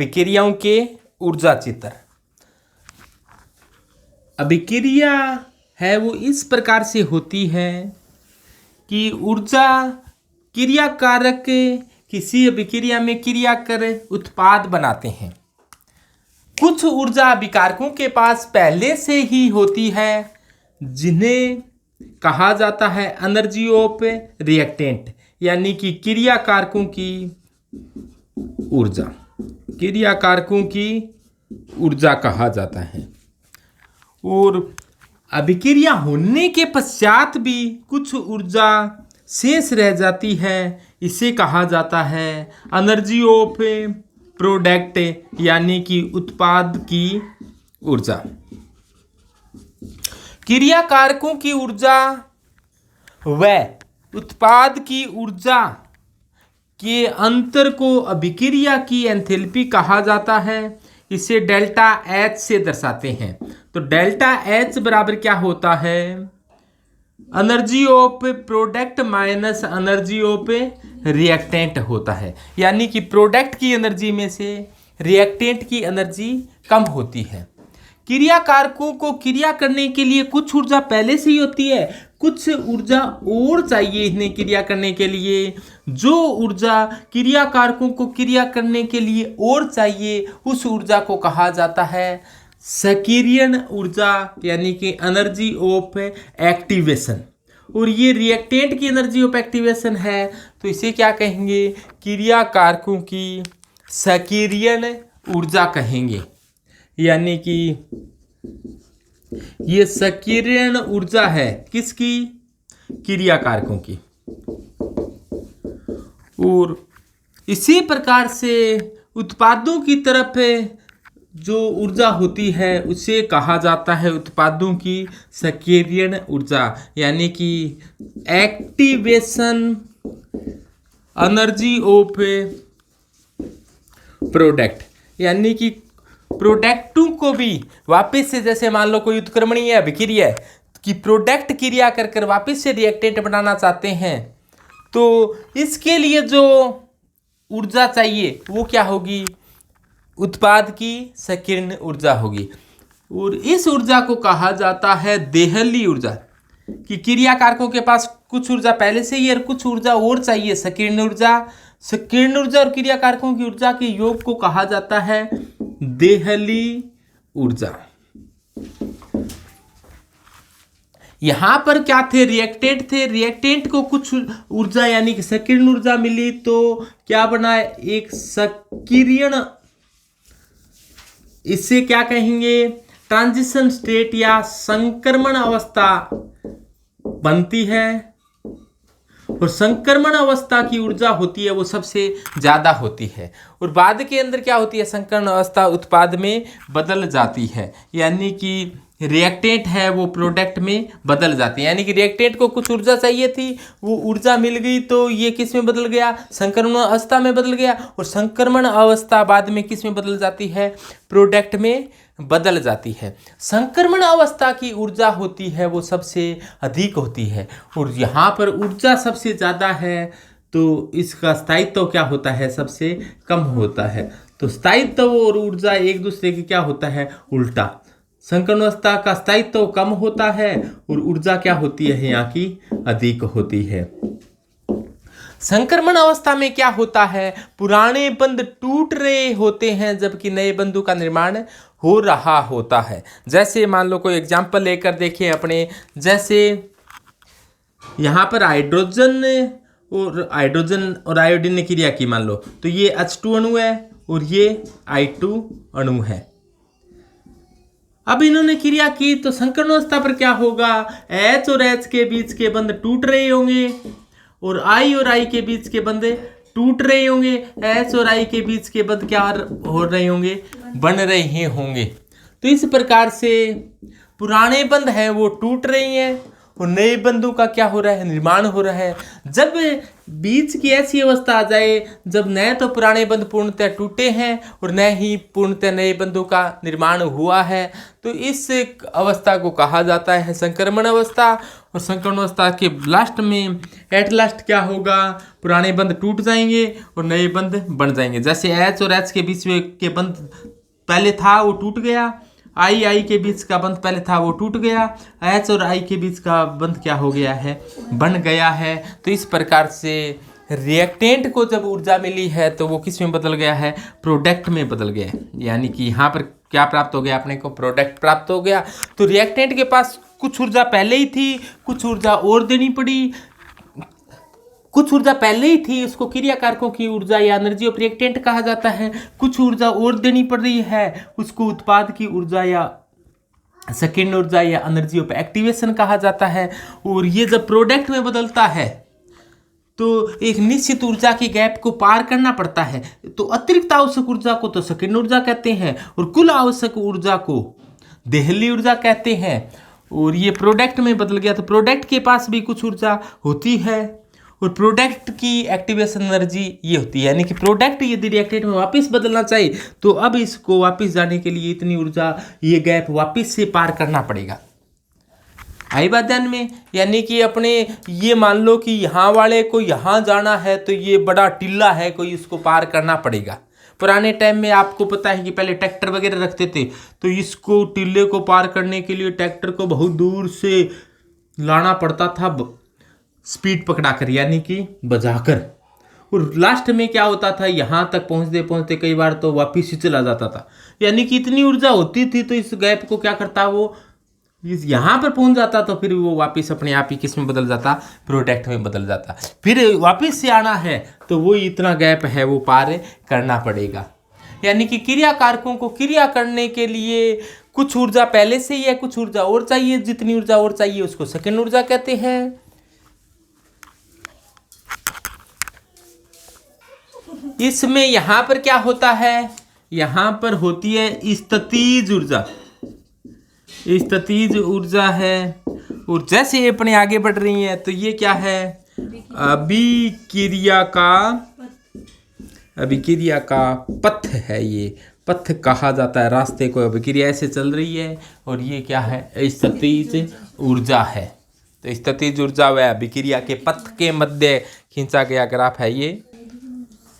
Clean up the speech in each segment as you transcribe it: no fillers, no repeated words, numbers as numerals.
अभिक्रियाओं के ऊर्जा चित्र। अभिक्रिया है वो इस प्रकार से होती है कि ऊर्जा क्रियाकारक किसी अभिक्रिया में क्रिया कर उत्पाद बनाते हैं। कुछ ऊर्जा अभिकारकों के पास पहले से ही होती है जिन्हें कहा जाता है एनर्जी ऑफ रिएक्टेंट, यानी कि क्रियाकारकों की ऊर्जा। क्रियाकारकों की ऊर्जा कहा जाता है। और अभिक्रिया होने के पश्चात भी कुछ ऊर्जा शेष रह जाती है, इसे कहा जाता है एनर्जी ऑफ प्रोडक्ट, यानी कि उत्पाद की ऊर्जा। क्रियाकारकों की ऊर्जा व उत्पाद की ऊर्जा के अंतर को अभिक्रिया की एंथैल्पी कहा जाता है। इसे डेल्टा एच से दर्शाते हैं। तो डेल्टा एच बराबर क्या होता है? Energy of product minus energy of reactant होता है, यानी कि प्रोडक्ट की एनर्जी में से रिएक्टेंट की एनर्जी कम होती है। क्रियाकारकों को क्रिया करने के लिए कुछ ऊर्जा पहले से ही होती है, कुछ ऊर्जा और चाहिए इन्हें क्रिया करने के लिए। जो ऊर्जा क्रियाकारकों को क्रिया करने के लिए और चाहिए उस ऊर्जा को कहा जाता है सक्रियण ऊर्जा, यानी कि एनर्जी ऑफ एक्टिवेशन। और ये रिएक्टेंट की एनर्जी ऑफ एक्टिवेशन है, तो इसे क्या कहेंगे? क्रियाकारकों की सक्रियण ऊर्जा कहेंगे, यानी कि ये सक्रियण ऊर्जा है किसकी? क्रियाकारकों की। और इसी प्रकार से उत्पादों की तरफ जो ऊर्जा होती है उसे कहा जाता है उत्पादों की सक्रियण ऊर्जा, यानी कि एक्टिवेशन एनर्जी ऑफ प्रोडक्ट, यानी कि प्रोडक्टों को भी वापस से, जैसे मान लो कोई उत्क्रमणीय अभिक्रिया है कि प्रोडक्ट क्रिया कर कर वापस से रिएक्टेंट बनाना चाहते हैं, तो इसके लिए जो ऊर्जा चाहिए वो क्या होगी? उत्पाद की सक्रियण ऊर्जा होगी। और इस ऊर्जा को कहा जाता है देहली ऊर्जा, कि क्रियाकारकों के पास कुछ ऊर्जा पहले से ही और कुछ ऊर्जा और चाहिए, सक्रियण ऊर्जा। सक्रियण ऊर्जा और क्रियाकारकों की ऊर्जा के योग को कहा जाता है देहली ऊर्जा। यहां पर क्या थे? रिएक्टेंट थे। रिएक्टेंट को कुछ ऊर्जा यानी कि सक्रियण ऊर्जा मिली, तो क्या बना? एक सक्रियण, इसे क्या कहेंगे? ट्रांजिशन स्टेट या संक्रमण अवस्था बनती है। और संक्रमण अवस्था की ऊर्जा होती है वो सबसे ज्यादा होती है। और बाद के अंदर क्या होती है? संक्रमण अवस्था उत्पाद में बदल जाती है, यानी कि रिएक्टेंट है वो प्रोडक्ट में बदल जाती है। यानी कि रिएक्टेंट को कुछ ऊर्जा चाहिए थी, वो ऊर्जा मिल गई, तो ये किस में बदल गया? संक्रमण अवस्था में बदल गया। और संक्रमण अवस्था बाद में किस में बदल जाती है? प्रोडक्ट में बदल जाती है। संक्रमण अवस्था की ऊर्जा होती है वो सबसे अधिक होती है। और यहाँ पर ऊर्जा सबसे ज़्यादा है तो इसका स्थायित्व क्या होता है? सबसे कम होता है। तो स्थायित्व और ऊर्जा एक दूसरे के क्या होता है? उल्टा। संक्रमण अवस्था का स्थायित्व कम होता है और ऊर्जा क्या होती है? यहाँ की अधिक होती है। संक्रमण अवस्था में क्या होता है? पुराने बंध टूट रहे होते हैं जबकि नए बंधों का निर्माण हो रहा होता है। जैसे मान लो कोई एग्जाम्पल लेकर देखें अपने, जैसे यहाँ पर हाइड्रोजन और आयोडीन ने क्रिया की मान लो, तो ये H2 अणु है और ये I2 अणु है। अब इन्होंने क्रिया की तो संक्रमण अवस्था पर क्या होगा? H और H के बीच के बंध टूट रहे होंगे और I के बीच के बंध टूट रहे होंगे। H और I के बीच के बंध क्या हो रहे होंगे? बन रहे होंगे। तो इस प्रकार से पुराने बंध हैं वो टूट रहे हैं और नए बंधों का क्या हो रहा है? निर्माण हो रहा है। जब बीच की ऐसी अवस्था आ जाए जब न तो पुराने बंध पूर्णतः टूटे हैं और न ही पूर्णतः नए बंधों का निर्माण हुआ है, तो इस अवस्था को कहा जाता है संक्रमण अवस्था। और संक्रमण अवस्था के लास्ट में एट लास्ट क्या होगा, पुराने बंध टूट जाएंगे और नए बंध बन जाएंगे। जैसे एच और एच के बीच में के बंध पहले था वो टूट गया, आई के बीच का बंध पहले था वो टूट गया, एच और आई के बीच का बंध क्या हो गया है, बन गया है। तो इस प्रकार से रिएक्टेंट को जब ऊर्जा मिली है तो वो किस में बदल गया है, प्रोडक्ट में बदल गया है। यानी कि यहाँ पर क्या प्राप्त हो गया, अपने को प्रोडक्ट प्राप्त हो गया। तो रिएक्टेंट के पास कुछ ऊर्जा पहले ही थी, कुछ ऊर्जा और देनी पड़ी, कुछ ऊर्जा पहले ही थी, उसको क्रिया कारकों की ऊर्जा या एनर्जी ऑफ रिएक्टेंट कहा जाता है। कुछ ऊर्जा और देनी पड़ रही है, उसको उत्पाद की ऊर्जा या सेकेंड ऊर्जा या एनर्जी ऑफ एक्टिवेशन कहा जाता है। और ये जब प्रोडक्ट में बदलता है तो एक निश्चित ऊर्जा की गैप को पार करना पड़ता है। तो अतिरिक्त आवश्यक ऊर्जा को तो सेकेंड ऊर्जा कहते हैं और कुल आवश्यक ऊर्जा को देहली ऊर्जा कहते हैं। और ये प्रोडक्ट में बदल गया तो प्रोडक्ट के पास भी कुछ ऊर्जा होती है और प्रोडक्ट की एक्टिवेशन एनर्जी ये होती है। यानी कि प्रोडक्ट यदि रिएक्टेंट में वापस बदलना चाहिए तो अब इसको वापस जाने के लिए इतनी ऊर्जा, ये गैप वापस से पार करना पड़ेगा। आई बात ध्यान में। यानी कि अपने ये मान लो कि यहाँ वाले को यहाँ जाना है तो ये बड़ा टिल्ला है, कोई इसको पार करना पड़ेगा। पुराने टाइम में आपको पता है कि पहले ट्रैक्टर वगैरह रखते थे, तो इसको टिल्ले को पार करने के लिए ट्रैक्टर को बहुत दूर से लाना पड़ता था, स्पीड पकड़ाकर यानी कि बजाकर। और लास्ट में क्या होता था, यहाँ तक पहुँचते पहुँचते कई बार तो वापिस ही चला जाता था। यानी कि इतनी ऊर्जा होती थी तो इस गैप को क्या करता, वो इस यहाँ पर पहुँच जाता तो फिर वो वापस अपने आप ही किस में बदल जाता, प्रोडक्ट में बदल जाता। फिर वापस से आना है तो वो इतना गैप है वो पार करना पड़ेगा। यानी कि क्रिया कारकों को क्रिया करने के लिए कुछ ऊर्जा पहले से ही है, कुछ ऊर्जा और चाहिए। जितनी ऊर्जा और चाहिए उसको सेकेंड ऊर्जा कहते हैं। इसमें यहां पर क्या होता है, यहां पर होती है स्थितिज ऊर्जा। स्थितिज ऊर्जा है और जैसे ये अपने आगे बढ़ रही है तो ये क्या है, अभिक्रिया का पथ है। ये पथ कहा जाता है रास्ते को, अभिक्रिया ऐसे चल रही है और ये क्या है, स्थितिज ऊर्जा है। तो स्थितिज ऊर्जा व अभिक्रिया के पथ के मध्य खींचा गया ग्राफ है ये।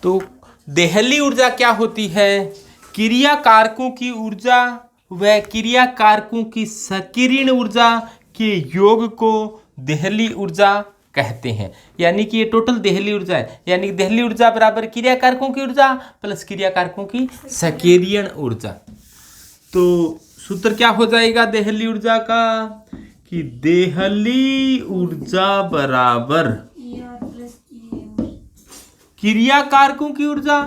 तो देहली ऊर्जा क्या होती है, क्रिया कारकों की ऊर्जा व क्रिया कारकों की संकीर्ण ऊर्जा के योग को देहली ऊर्जा कहते हैं। यानी कि ये टोटल देहली ऊर्जा है। यानी कि देहली ऊर्जा बराबर क्रिया कारकों की ऊर्जा प्लस क्रिया कारकों की संकीर्ण ऊर्जा। तो सूत्र क्या हो जाएगा देहली ऊर्जा का, कि देहली ऊर्जा बराबर क्रिया कारकों की ऊर्जा,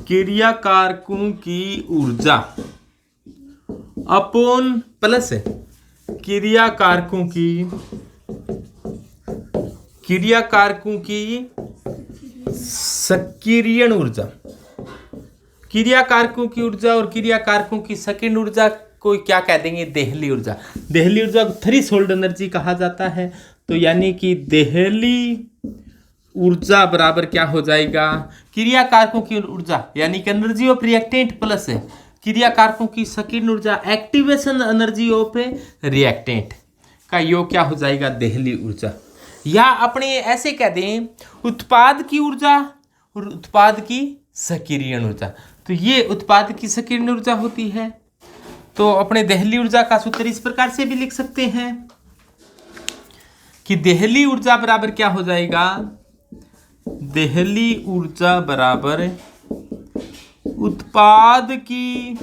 क्रिया कारकों की ऊर्जा अपॉन प्लस क्रिया कारकों की संकीर्ण ऊर्जा। क्रिया कारकों की ऊर्जा और क्रिया कारकों की सेकेंड ऊर्जा को क्या कह देंगे, देहली ऊर्जा। देहली ऊर्जा को थ्रेशोल्ड एनर्जी कहा जाता है। तो यानी कि देहली ऊर्जा बराबर क्या हो जाएगा, क्रिया कारकों की ऊर्जा यानी कि एनर्जी ऑफ रिएक्टेंट प्लस क्रिया कारकों की सेकेंड ऊर्जा एक्टिवेशन एनर्जी ऑफ रिएक्टेंट का योग क्या हो जाएगा, देहली ऊर्जा। या अपने ऐसे कह दें उत्पाद की ऊर्जा और उत्पाद की संकीर्ण ऊर्जा। तो ये उत्पाद की संकीर्ण ऊर्जा होती है। तो अपने देहली ऊर्जा का सूत्र इस प्रकार से भी लिख सकते हैं कि देहली ऊर्जा बराबर क्या हो जाएगा, देहली ऊर्जा बराबर उत्पाद की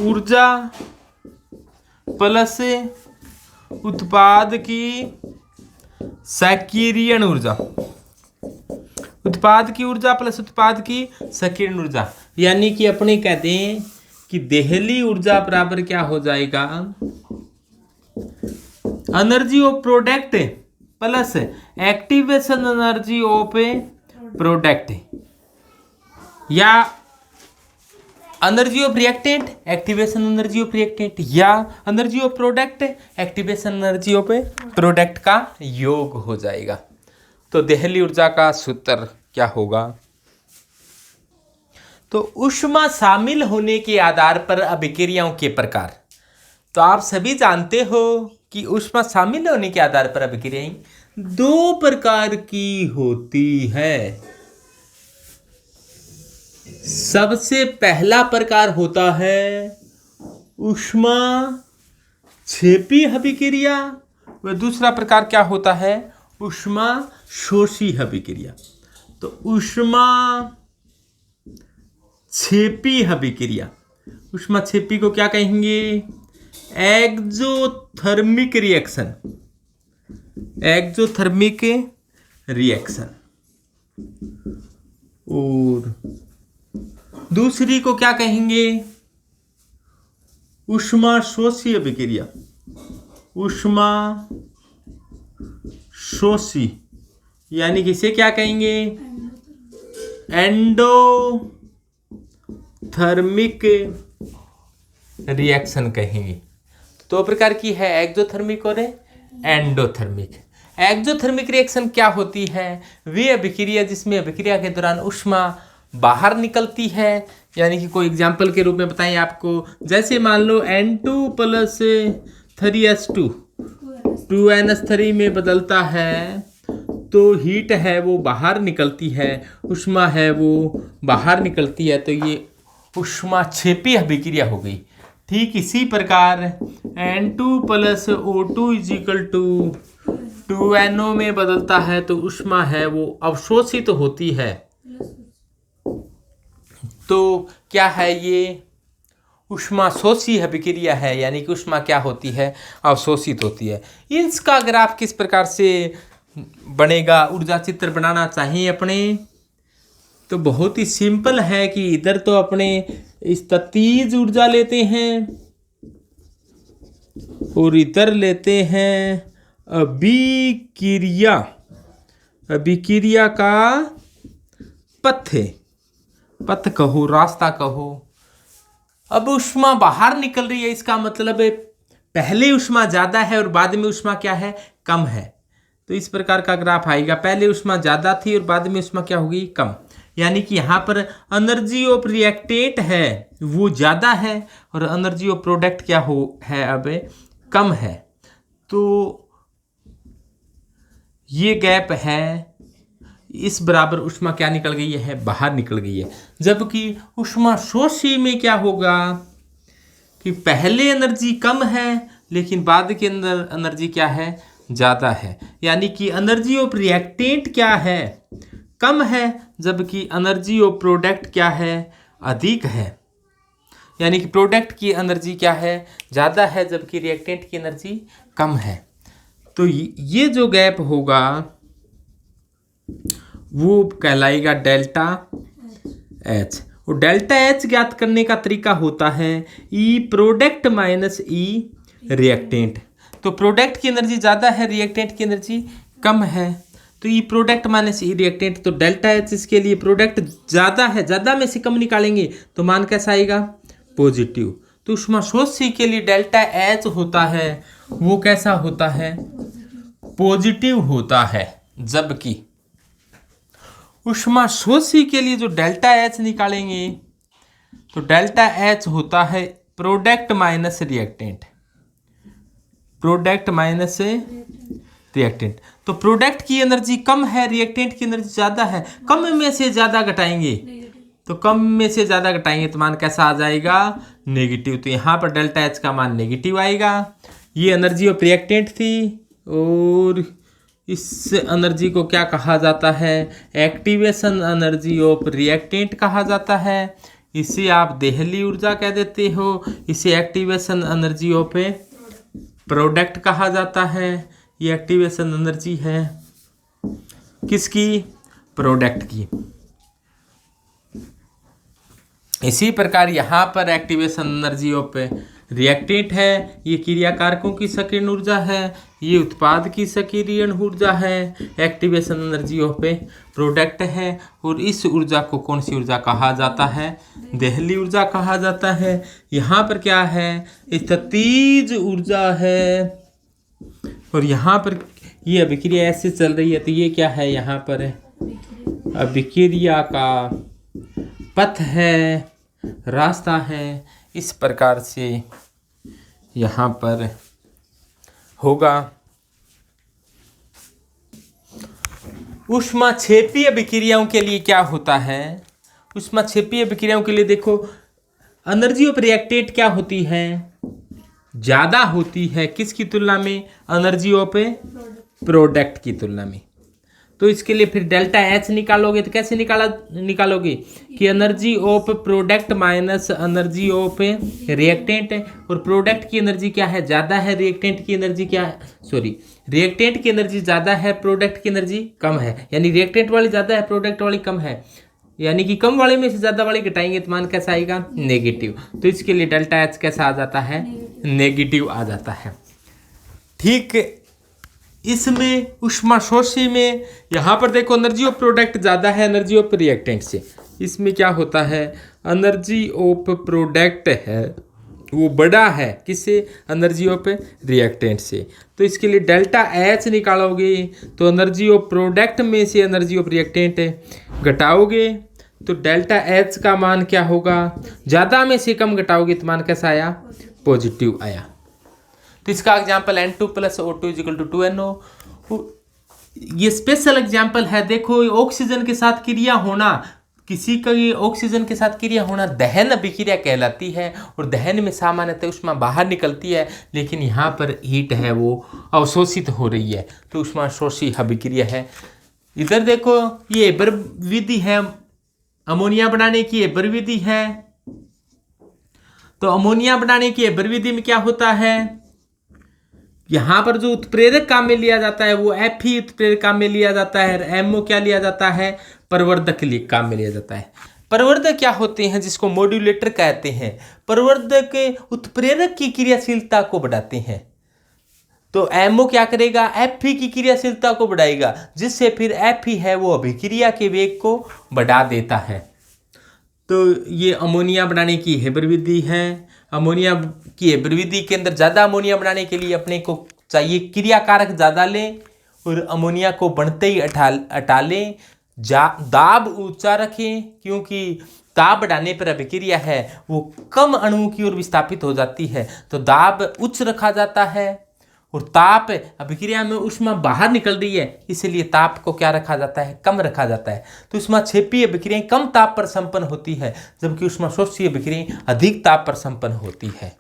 ऊर्जा प्लस उत्पाद की संकीर्ण ऊर्जा। उत्पाद की ऊर्जा प्लस उत्पाद की संकीर्ण ऊर्जा। यानी कि अपने कहते हैं कि देहली ऊर्जा बराबर क्या हो जाएगा, energy of product plus activation energy of product. या energy of reactant activation energy of reactant, या energy of product activation energy of product का योग हो जाएगा। तो देहली ऊर्जा का सूत्र क्या होगा? तो ऊष्मा शामिल होने के आधार पर अभिक्रियाओं के प्रकार। तो आप सभी जानते हो कि ऊष्मा शामिल होने के आधार पर अभिक्रियाएं दो प्रकार की होती है। सबसे पहला प्रकार होता है ऊष्मा छेपी अभिक्रिया, व दूसरा प्रकार क्या होता है? ऊष्मा शोषी अभिक्रिया। तो ऊष्मा छेपी अभिक्रिया, ऊष्मा छेपी को क्या कहेंगे? Exothermic reaction, exothermic reaction. और दूसरी को क्या कहेंगे? ऊष्मा शोषी अभिक्रिया, ऊष्मा शोषी, यानी कि इसे क्या कहेंगे? एंडोथर्मिक रिएक्शन कहेंगे। दो प्रकार की है, एक्सोथर्मिक और एंडोथर्मिक। एक्सोथर्मिक रिएक्शन क्या होती है? वे अभिक्रिया जिसमें अभिक्रिया के दौरान ऊष्मा बाहर निकलती है। यानी कि कोई एग्जाम्पल के रूप में बताएं आपको, जैसे मान लो N2 + 3S2 2NS3 में बदलता है, तो हीट है वो बाहर निकलती है, ऊष्मा है वो बाहर निकलती है, तो ये ऊष्मा छेपी अभिक्रिया हो गई। ठीक इसी प्रकार N2 + O2 = 2NO में बदलता है, तो ऊष्मा है वो अवशोषित तो होती है। तो क्या है ये? ऊष्मा शोषी अभिक्रिया है, यानी कि ऊष्मा क्या होती है? अवशोषित होती है। इसका ग्राफ किस प्रकार से बनेगा? ऊर्जा चित्र बनाना चाहिए अपने, तो बहुत ही सिंपल है कि इधर तो अपने स्थितिज ऊर्जा लेते हैं और इधर लेते हैं अभिक्रिया, अभिक्रिया का पथ कहो, रास्ता कहो। अब ऊष्मा बाहर निकल रही है, इसका मतलब है पहले ऊष्मा ज़्यादा है और बाद में ऊष्मा क्या है? कम है। तो इस प्रकार का ग्राफ आएगा, पहले ऊष्मा ज़्यादा थी और बाद में ऊष्मा क्या होगी? कम। यानी कि यहाँ पर एनर्जी ऑफ रिएक्टेंट है वो ज़्यादा है और एनर्जी ऑफ प्रोडक्ट क्या हो है? अब कम है। तो ये गैप है, इस बराबर ऊष्मा क्या निकल गई है? बाहर निकल गई है। जबकि ऊष्मा शोषी में क्या होगा कि पहले एनर्जी कम है लेकिन बाद के अंदर एनर्जी क्या है? ज़्यादा है। यानी कि एनर्जी ऑफ रिएक्टेंट क्या है? कम है, जबकि एनर्जी ऑफ प्रोडक्ट क्या है? अधिक है। यानी कि प्रोडक्ट की एनर्जी क्या है? ज़्यादा है, जबकि रिएक्टेंट की एनर्जी कम है। तो ये जो गैप होगा वो कहलाएगा डेल्टा एच। और डेल्टा एच ज्ञात करने का तरीका होता है ई प्रोडक्ट माइनस ई रिएक्टेंट। तो प्रोडक्ट की एनर्जी ज़्यादा है, रिएक्टेंट की एनर्जी कम है, तो ई प्रोडक्ट माइनस ई रिएक्टेंट। तो डेल्टा एच इसके लिए प्रोडक्ट ज़्यादा है, ज़्यादा में से कम निकालेंगे तो मान कैसा आएगा? पॉजिटिव। तो ऊष्मा शोषी के लिए डेल्टा एच होता है वो कैसा होता है? पॉजिटिव होता है। जबकि ऊष्मा शोषी के लिए जो डेल्टा एच निकालेंगे तो डेल्टा एच होता है product minus reactant, product minus reactant. तो प्रोडक्ट की एनर्जी कम है, रिएक्टेंट की एनर्जी ज़्यादा है, कम में से ज़्यादा घटाएंगे तो कम में से ज़्यादा घटाएंगे तो मान कैसा आ जाएगा? नेगेटिव। तो यहाँ पर डेल्टा एच का मान नेगेटिव आएगा। ये एनर्जी ऑफ रिएक्टेंट थी और इस एनर्जी को क्या कहा जाता है? एक्टिवेशन एनर्जी ऑफ रिएक्टेंट कहा जाता है। इसे आप देहली ऊर्जा कह देते हो, इसे एक्टिवेशन एनर्जी ऑफ प्रोडक्ट कहा जाता है। ये एक्टिवेशन एनर्जी है किसकी? प्रोडक्ट की। इसी प्रकार यहाँ पर एक्टिवेशन एनर्जी ऑफ रिएक्टेंट है, ये क्रिया कारकों की संकीर्ण ऊर्जा है, ये उत्पाद की संकीर्ण ऊर्जा है, activation energy of A product है। और इस ऊर्जा को कौन सी ऊर्जा कहा जाता है? देहली ऊर्जा कहा जाता है। यहाँ पर क्या है? स्थितिज ऊर्जा है। और यहाँ पर ये अभिक्रिया ऐसे चल रही है, तो ये क्या है? यहाँ पर अभिक्रिया का पथ है, रास्ता है। इस प्रकार से यहाँ पर होगा। ऊष्माक्षेपीय अभिक्रियाओं के लिए क्या होता है? ऊष्माक्षेपीय अभिक्रियाओं के लिए देखो, एनर्जी ऑफ रिएक्टेंट क्या होती है? ज़्यादा होती है किसकी तुलना में? एनर्जी ऑफ प्रोडक्ट की तुलना में। तो इसके लिए फिर डेल्टा एच निकालोगे तो कैसे निकालोगे कि energy of product minus energy of reactant है। और प्रोडक्ट की एनर्जी क्या है? ज़्यादा है। रिएक्टेंट की एनर्जी क्या है? रिएक्टेंट की एनर्जी ज़्यादा है, प्रोडक्ट की एनर्जी कम है। यानी रिएक्टेंट वाली ज़्यादा है, प्रोडक्ट वाली कम है। यानी कि कम वाले में से ज़्यादा वाले घटाएंगे तो मान कैसा आएगा? नेगेटिव। तो इसके लिए डेल्टा एच कैसा आ जाता है? नेगेटिव आ जाता है। ठीक इसमें ऊष्माशोषी में यहाँ पर देखो, एनर्जी ऑफ प्रोडक्ट ज़्यादा है एनर्जी ऑफ रिएक्टेंट से। इसमें क्या होता है? एनर्जी ऑफ प्रोडक्ट है वो बड़ा है किससे? एनर्जी ऑफ रिएक्टेंट से। तो इसके लिए डेल्टा एच निकालोगे तो एनर्जी ऑफ प्रोडक्ट में से एनर्जी ऑफ रिएक्टेंट घटाओगे तो डेल्टा एच का मान क्या होगा? ज़्यादा में से कम घटाओगे तो मान कैसा आया? पॉजिटिव आया। तो इसका एग्जाम्पल N2 + O2 = 2NO। ये स्पेशल एग्जाम्पल है। देखो, ऑक्सीजन के साथ क्रिया होना, किसी का ये ऑक्सीजन के साथ क्रिया होना दहन अभिक्रिया कहलाती है। और दहन में सामान्यतः ऊष्मा बाहर निकलती है, लेकिन यहाँ पर हीट है वो अवशोषित हो रही है, तो ऊष्माशोषी अभिक्रिया है। इधर देखो, ये एबर विधि है, अमोनिया बनाने की एबर विधि है। तो अमोनिया बनाने की एबर विधि में क्या होता है? यहाँ पर जो उत्प्रेरक काम में लिया जाता है वो एफ ही उत्प्रेरक काम में लिया जाता है। एमओ क्या लिया जाता है? प्रवर्धक के लिए काम में लिया जाता है। प्रवर्धक क्या होते हैं? जिसको मॉड्यूलेटर कहते हैं। प्रवर्धक उत्प्रेरक की क्रियाशीलता को बढ़ाते हैं। तो एमओ क्या करेगा? एफ ही की क्रियाशीलता को बढ़ाएगा, जिससे फिर एफ ही है वो अभिक्रिया के वेग को बढ़ा देता है। तो ये अमोनिया बनाने की हेबर विधि है। अमोनिया की हेबर विधि के अंदर ज़्यादा अमोनिया बनाने के लिए अपने को चाहिए क्रिया कारक ज़्यादा लें और अमोनिया को बनते ही हटा लें। दाब ऊंचा रखें, क्योंकि दाब बढ़ाने पर अभिक्रिया है वो कम अणुओं की ओर विस्थापित हो जाती है। तो दाब उच्च रखा जाता है और ताप, अभिक्रिया में ऊष्मा बाहर निकल रही है, इसलिए ताप को क्या रखा जाता है? कम रखा जाता है। तो ऊष्माक्षेपीय अभिक्रियाएं कम ताप पर संपन्न होती है, जबकि ऊष्माशोषी अभिक्रियाएं अधिक ताप पर संपन्न होती है।